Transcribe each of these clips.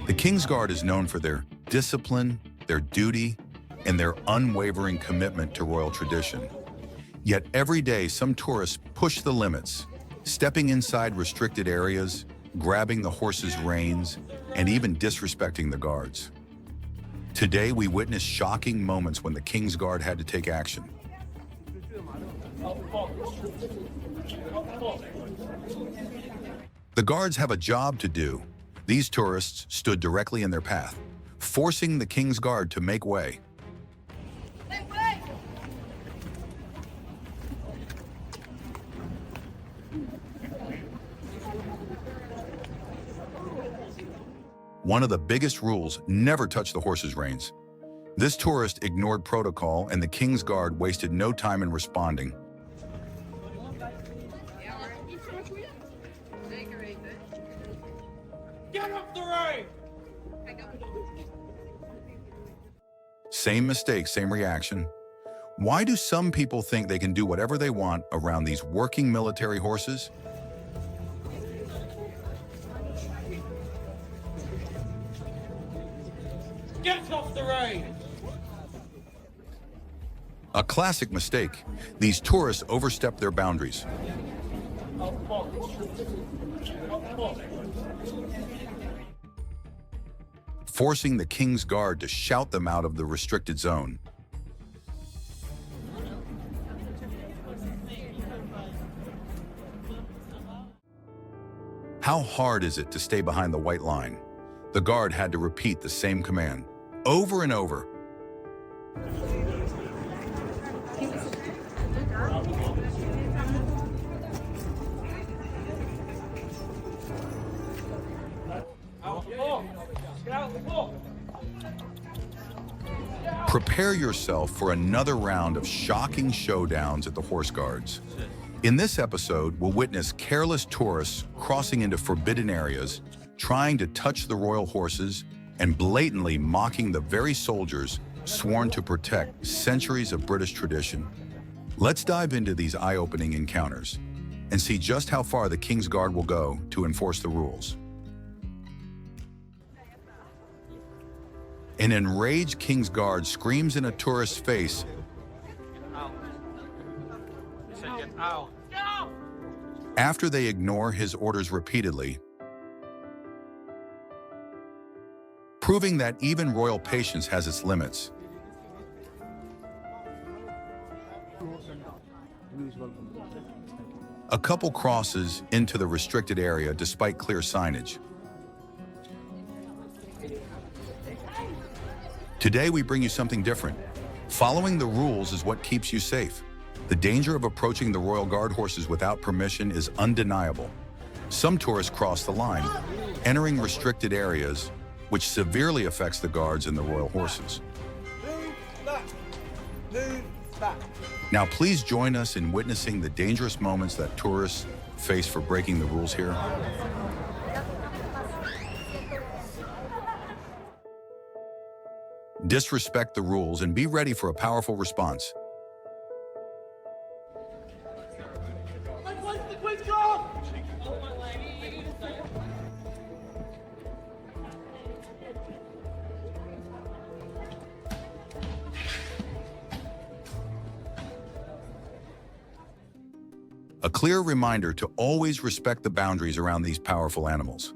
The King's Guard is known for their discipline, their duty, and their unwavering commitment to royal tradition. Yet every day, some tourists push the limits, stepping inside restricted areas, grabbing the horses' reins, and even disrespecting the guards. Today, we witness shocking moments when the King's Guard had to take action. The guards have a job to do. These tourists stood directly in their path, forcing the King's Guard to make way. One of the biggest rules: never touch the horse's reins. This tourist ignored protocol, and the King's Guard wasted no time in responding. Get off the rein! Same mistake, same reaction. Why do some people think they can do whatever they want around these working military horses? Get off the rein! A classic mistake. These tourists overstep their boundaries. Forcing the King's Guard to shout them out of the restricted zone. How hard is it to stay behind the white line? The guard had to repeat the same command over and over. Prepare yourself for another round of shocking showdowns at the horse guards. In this episode, we'll witness careless tourists crossing into forbidden areas, trying to touch the royal horses, and blatantly mocking the very soldiers sworn to protect centuries of British tradition. Let's dive into these eye-opening encounters and see just how far the King's Guard will go to enforce the rules. An enraged King's Guard screams in a tourist's face after they ignore his orders repeatedly, proving that even royal patience has its limits. A couple crosses into the restricted area despite clear signage. Today, we bring you something different. Following the rules is what keeps you safe. The danger of approaching the Royal Guard horses without permission is undeniable. Some tourists cross the line, entering restricted areas, which severely affects the guards and the royal horses. Move back. Now, please join us in witnessing the dangerous moments that tourists face for breaking the rules here. Disrespect the rules and be ready for a powerful response. A clear reminder to always respect the boundaries around these powerful animals.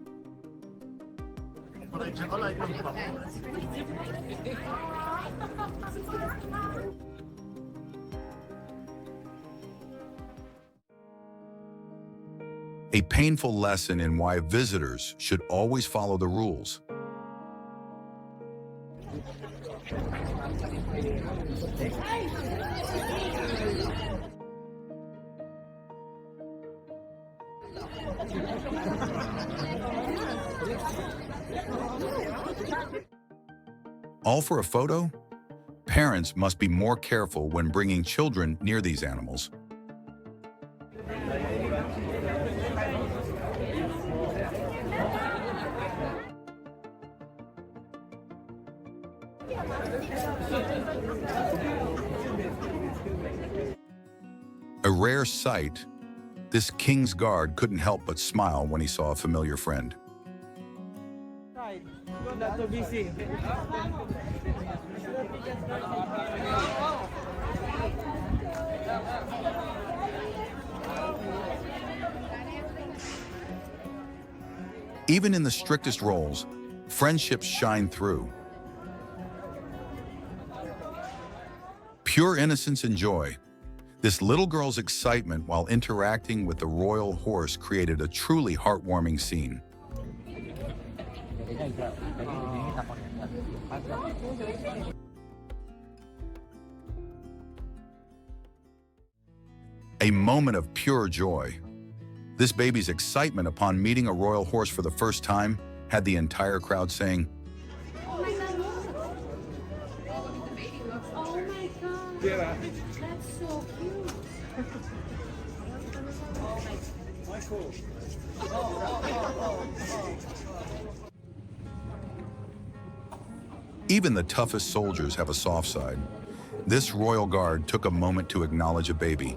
A painful lesson in why visitors should always follow the rules. All for a photo? Parents must be more careful when bringing children near these animals. A rare sight, this King's Guard couldn't help but smile when he saw a familiar friend. side. Not too busy. Even in the strictest roles, friendships shine through. Pure innocence and joy. This little girl's excitement while interacting with the royal horse created a truly heartwarming scene. A moment of pure joy. This baby's excitement upon meeting a royal horse for the first time had the entire crowd saying, Oh my God. Oh my God. Yeah. That's so cute. Even the toughest soldiers have a soft side. This royal guard took a moment to acknowledge a baby.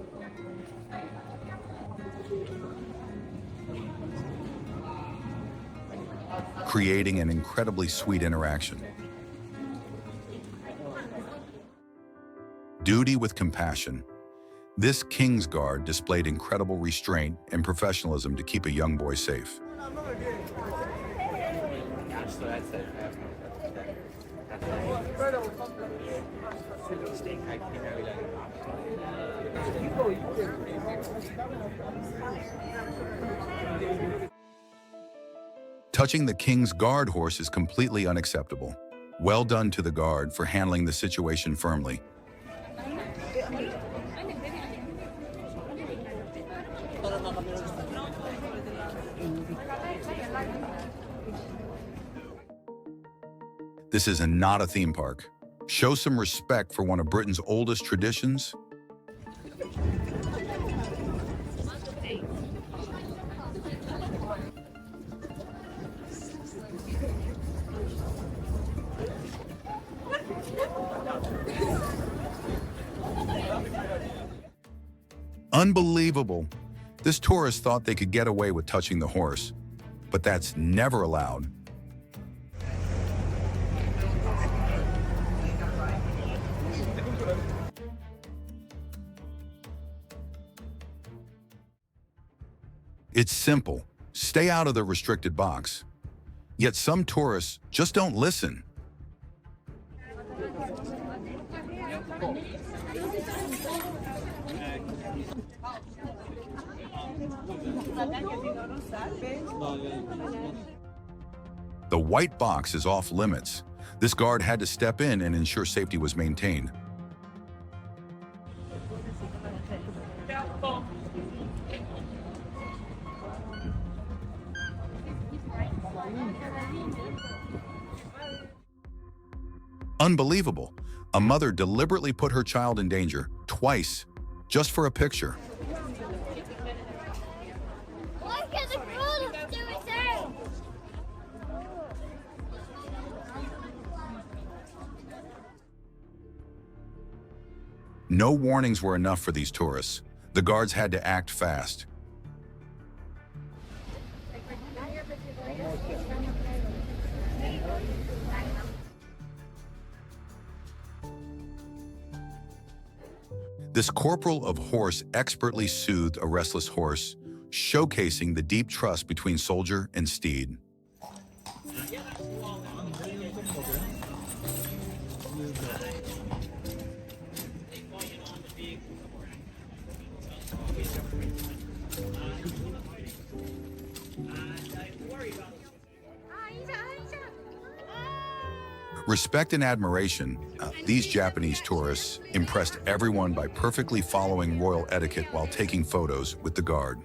Creating an incredibly sweet interaction. Duty with compassion. This King's Guard displayed incredible restraint and professionalism to keep a young boy safe. Touching the King's Guard horse is completely unacceptable. Well done to the guard for handling the situation firmly. This is not a theme park. Show some respect for one of Britain's oldest traditions. Unbelievable. This tourist thought they could get away with touching the horse, but that's never allowed. It's simple. Stay out of the restricted box. Yet some tourists just don't listen. The white box is off limits. This guard had to step in and ensure safety was maintained. Unbelievable. A mother deliberately put her child in danger twice, just for a picture. Look at the photos they were saying. No warnings were enough for these tourists. The guards had to act fast. This corporal of horse expertly soothed a restless horse, showcasing the deep trust between soldier and steed. Respect and admiration. These Japanese tourists impressed everyone by perfectly following royal etiquette while taking photos with the guard.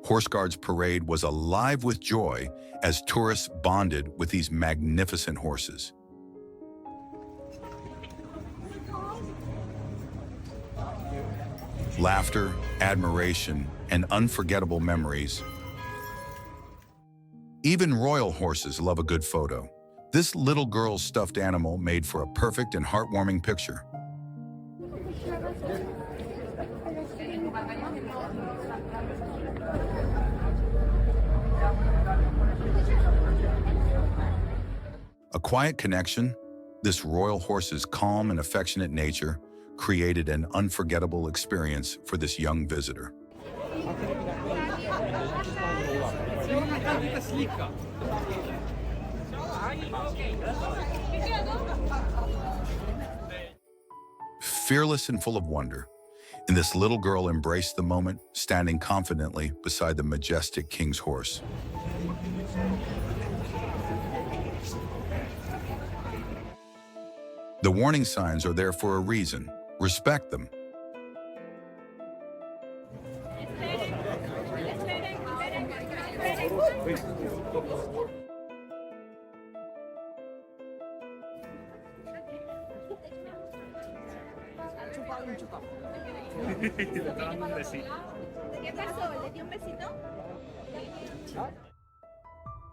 Horse Guards Parade was alive with joy as tourists bonded with these magnificent horses. Laughter, admiration, and unforgettable memories. Even royal horses love a good photo. This little girl's stuffed animal made for a perfect and heartwarming picture. A quiet connection, this royal horse's calm and affectionate nature created an unforgettable experience for this young visitor. Fearless and full of wonder, and this little girl embraced the moment, standing confidently beside the majestic king's horse. The warning signs are there for a reason. Respect them.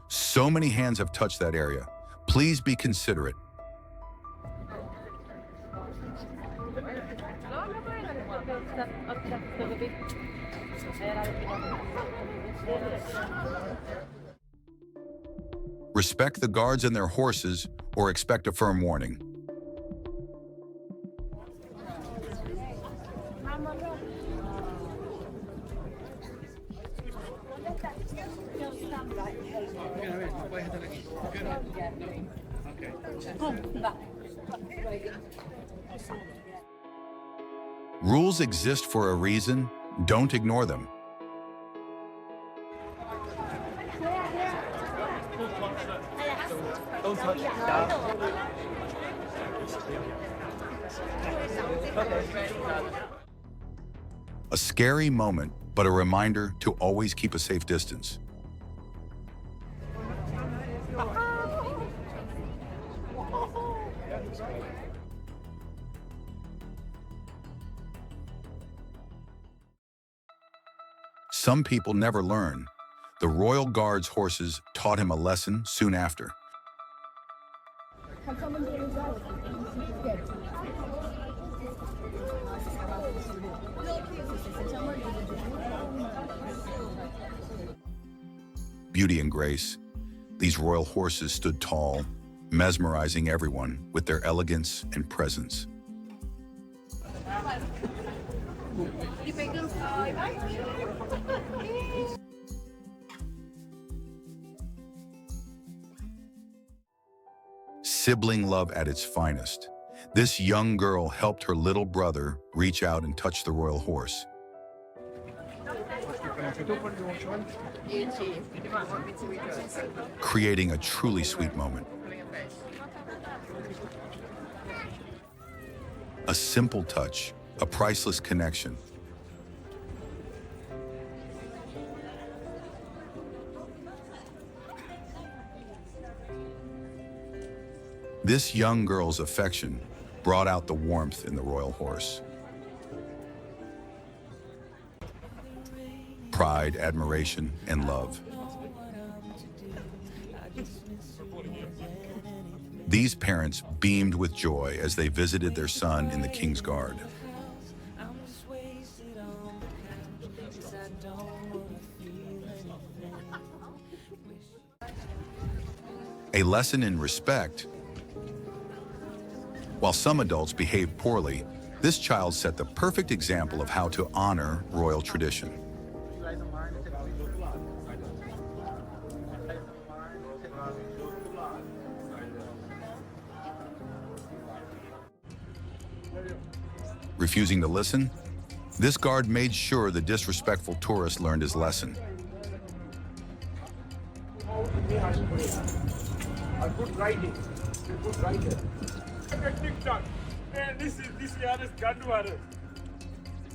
So many hands have touched that area. Please be considerate. Respect the guards and their horses, or expect a firm warning. Rules exist for a reason. Don't ignore them. A scary moment, but a reminder to always keep a safe distance. Some people never learn. The Royal Guard's horses taught him a lesson soon after. Beauty and grace. These royal horses stood tall, mesmerizing everyone with their elegance and presence. Sibling love at its finest. This young girl helped her little brother reach out and touch the royal horse. Creating a truly sweet moment. A simple touch, a priceless connection. This young girl's affection brought out the warmth in the royal horse. Pride, admiration, and love. These parents beamed with joy as they visited their son in the King's Guard. A lesson in respect. While some adults behaved poorly, this child set the perfect example of how to honor royal tradition. Refusing to listen, this guard made sure the disrespectful tourist learned his lesson. A good riding. Good rider. TikTok. Man, this year is Ganduara.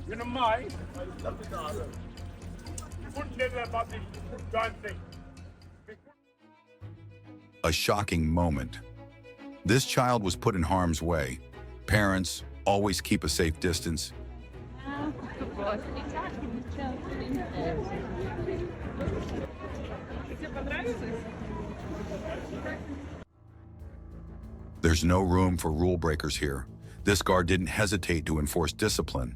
You know my. A shocking moment. This child was put in harm's way. Parents, always keep a safe distance. There's no room for rule breakers here. This guard didn't hesitate to enforce discipline.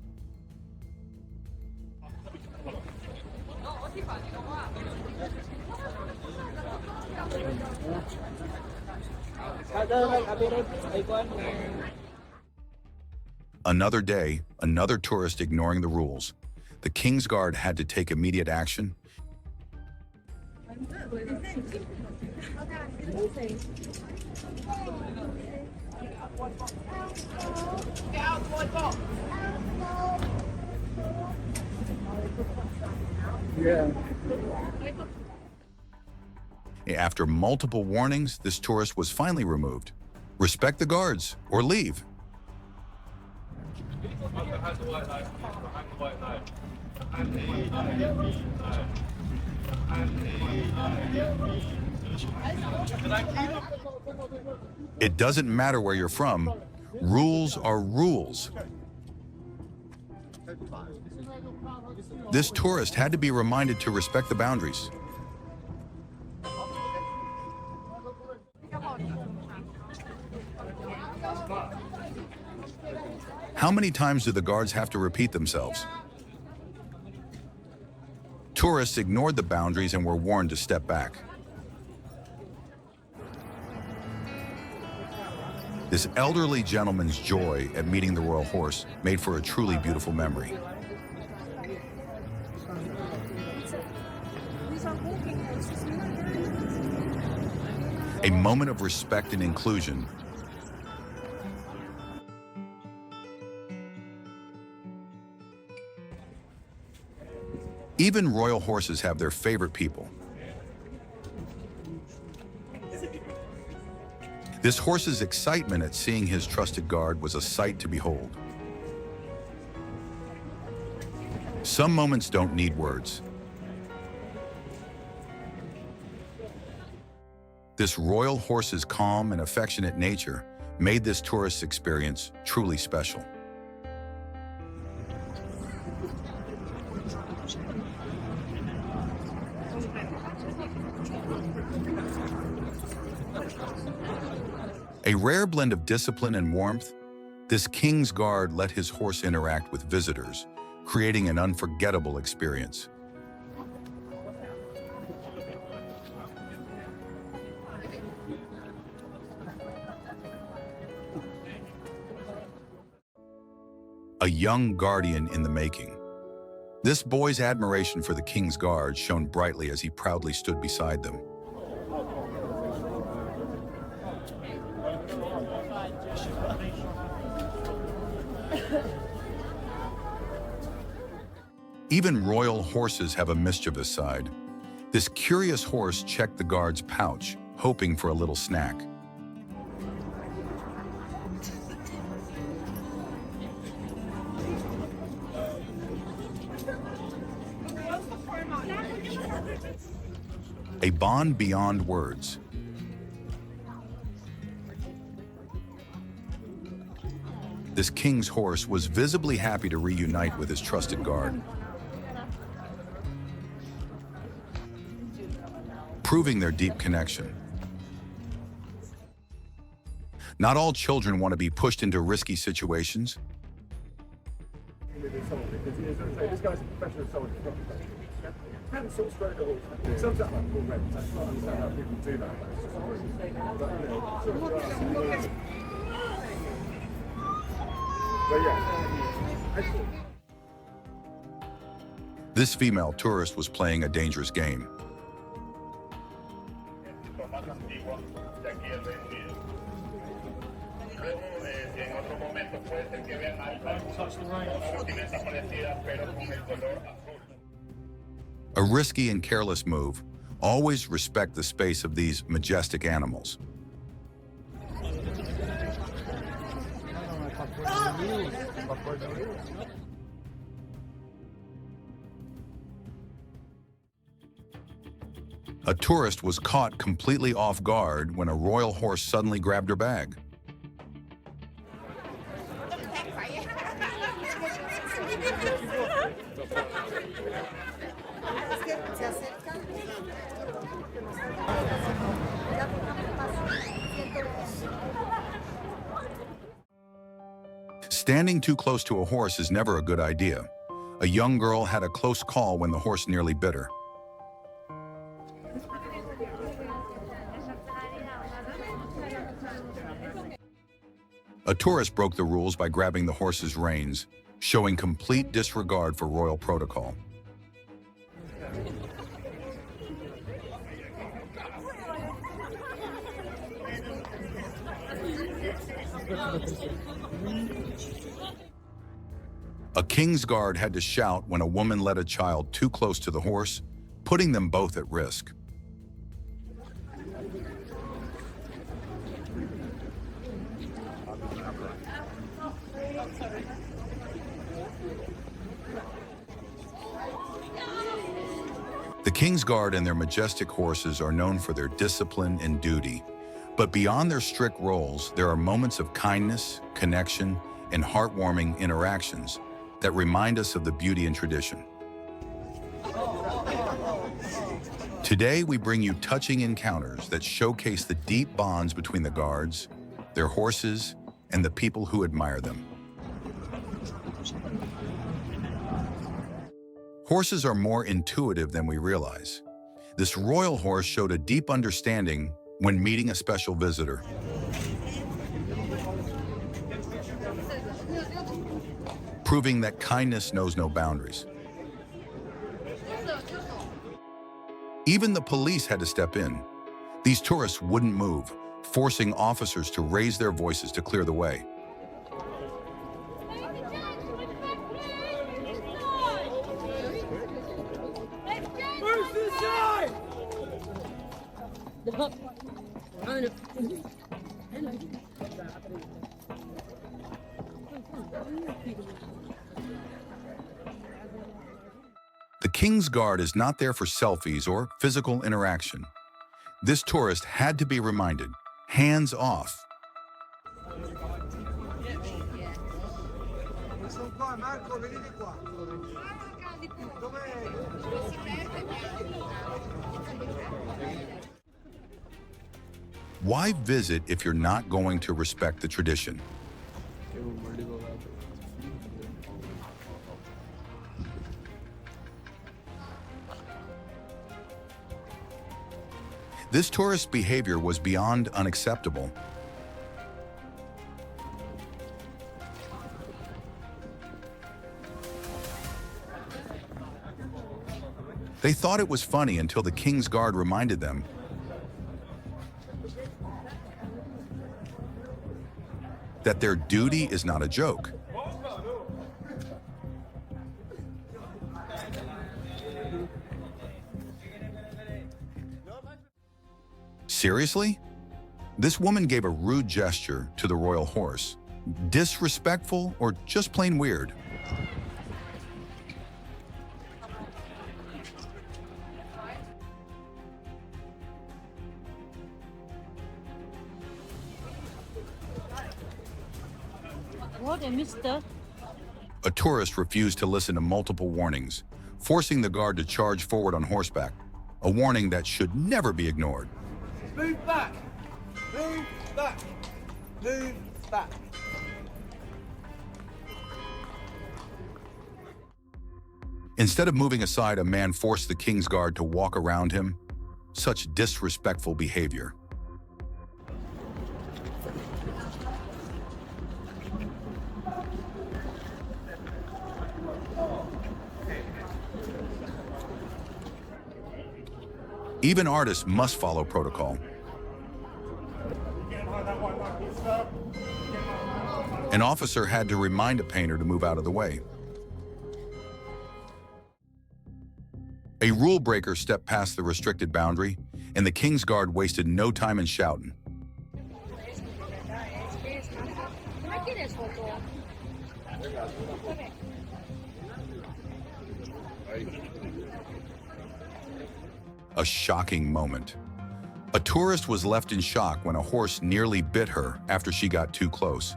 Another day, another tourist ignoring the rules. The King's Guard had to take immediate action. After multiple warnings, this tourist was finally removed. Respect the guards or leave. It doesn't matter where you're from. Rules are rules. This tourist had to be reminded to respect the boundaries. How many times do the guards have to repeat themselves? Tourists ignored the boundaries and were warned to step back. This elderly gentleman's joy at meeting the royal horse made for a truly beautiful memory. A moment of respect and inclusion. Even royal horses have their favorite people. This horse's excitement at seeing his trusted guard was a sight to behold. Some moments don't need words. This royal horse's calm and affectionate nature made this tourist's experience truly special. A rare blend of discipline and warmth, this King's Guard let his horse interact with visitors, creating an unforgettable experience. A young guardian in the making. This boy's admiration for the King's Guard shone brightly as he proudly stood beside them. Even royal horses have a mischievous side. This curious horse checked the guard's pouch, hoping for a little snack. A bond beyond words. This king's horse was visibly happy to reunite with his trusted guard, proving their deep connection. Not all children want to be pushed into risky situations. This guy's a professional soldier. Hadn't sort of straight at all. Sums up like full rent. I can't understand how people do that. But yeah. This female tourist was playing a dangerous game. A risky and careless move. Always respect the space of these majestic animals. A tourist was caught completely off guard when a royal horse suddenly grabbed her bag. Standing too close to a horse is never a good idea. A young girl had a close call when the horse nearly bit her. A tourist broke the rules by grabbing the horse's reins, showing complete disregard for royal protocol. A king's guard had to shout when a woman led a child too close to the horse, putting them both at risk. The King's Guard and their majestic horses are known for their discipline and duty. But beyond their strict roles, there are moments of kindness, connection, and heartwarming interactions that remind us of the beauty and tradition. Today, we bring you touching encounters that showcase the deep bonds between the guards, their horses, and the people who admire them. Horses are more intuitive than we realize. This royal horse showed a deep understanding when meeting a special visitor. Proving that kindness knows no boundaries. Even the police had to step in. These tourists wouldn't move, forcing officers to raise their voices to clear the way. The King's Guard is not there for selfies or physical interaction. This tourist had to be reminded, hands off. Why visit if you're not going to respect the tradition? This tourist's behavior was beyond unacceptable. They thought it was funny until the King's Guard reminded them that their duty is not a joke. Seriously? This woman gave a rude gesture to the royal horse. Disrespectful or just plain weird? What a mister. A tourist refused to listen to multiple warnings, forcing the guard to charge forward on horseback, a warning that should never be ignored. Move back! Move back! Move back! Instead of moving aside, a man forced the King's Guard to walk around him. Such disrespectful behavior. Even artists must follow protocol. An officer had to remind a painter to move out of the way. A rule breaker stepped past the restricted boundary, and the King's Guard wasted no time in shouting. A shocking moment. A tourist was left in shock when a horse nearly bit her after she got too close.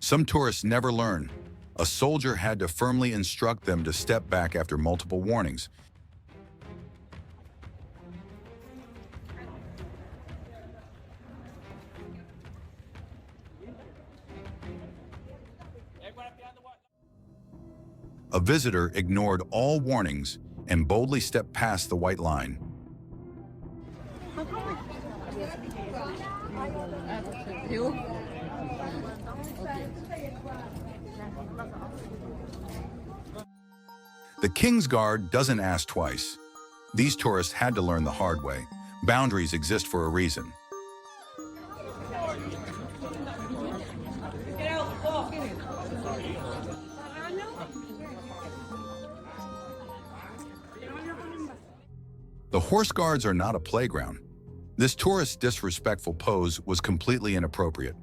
Some tourists never learn. A soldier had to firmly instruct them to step back after multiple warnings. A visitor ignored all warnings and boldly stepped past the white line. The King's Guard doesn't ask twice. These tourists had to learn the hard way. Boundaries exist for a reason. The horse guards are not a playground. This tourist's disrespectful pose was completely inappropriate.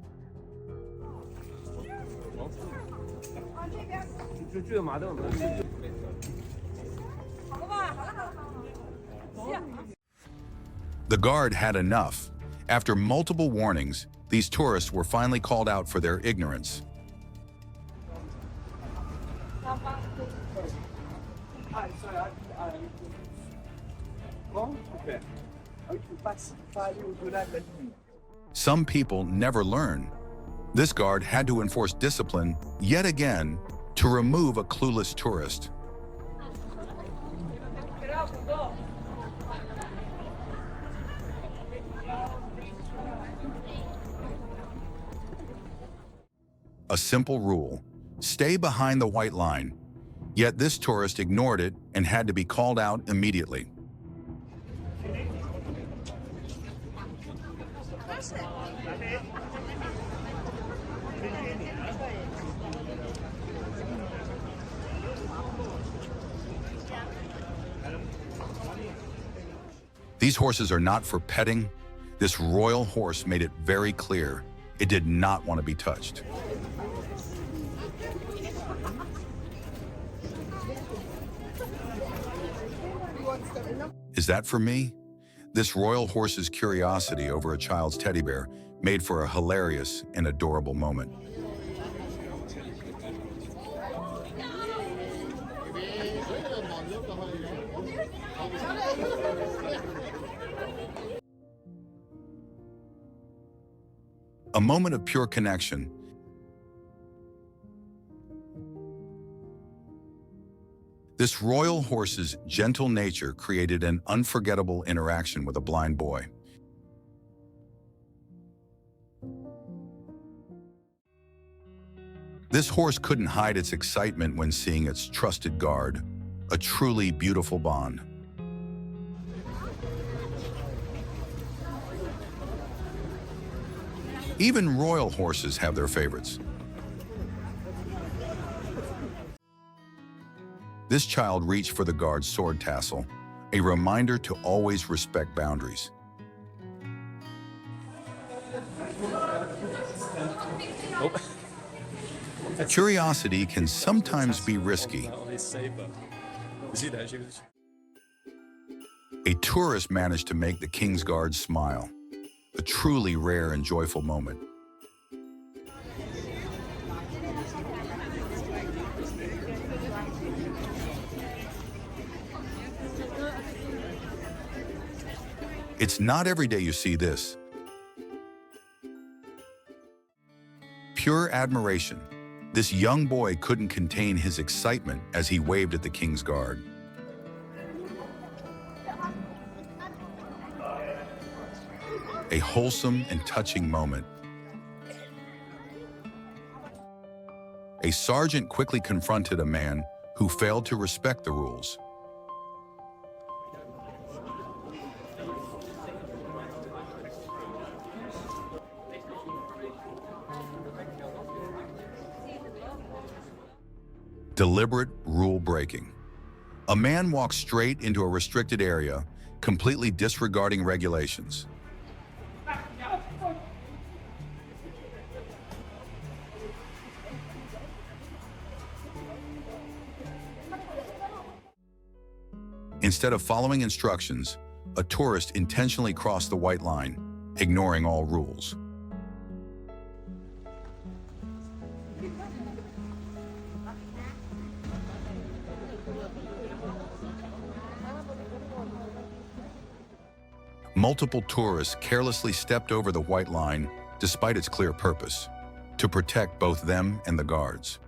The guard had enough. After multiple warnings, these tourists were finally called out for their ignorance. Some people never learn. This guard had to enforce discipline yet again to remove a clueless tourist. A simple rule: stay behind the white line. Yet this tourist ignored it and had to be called out immediately. These horses are not for petting. This royal horse made it very clear it did not want to be touched. Is that for me? This royal horse's curiosity over a child's teddy bear made for a hilarious and adorable moment. A moment of pure connection. This royal horse's gentle nature created an unforgettable interaction with a blind boy. This horse couldn't hide its excitement when seeing its trusted guard, a truly beautiful bond. Even royal horses have their favorites. This child reached for the guard's sword tassel, a reminder to always respect boundaries. Curiosity can sometimes be risky. A tourist managed to make the King's Guard smile, a truly rare and joyful moment. It's not every day you see this. Pure admiration. This young boy couldn't contain his excitement as he waved at the King's Guard. A wholesome and touching moment. A sergeant quickly confronted a man who failed to respect the rules. Deliberate rule breaking. A man walks straight into a restricted area, completely disregarding regulations. Instead of following instructions, a tourist intentionally crossed the white line, ignoring all rules. multiple tourists carelessly stepped over the white line despite its clear purpose, to protect both them and the guards.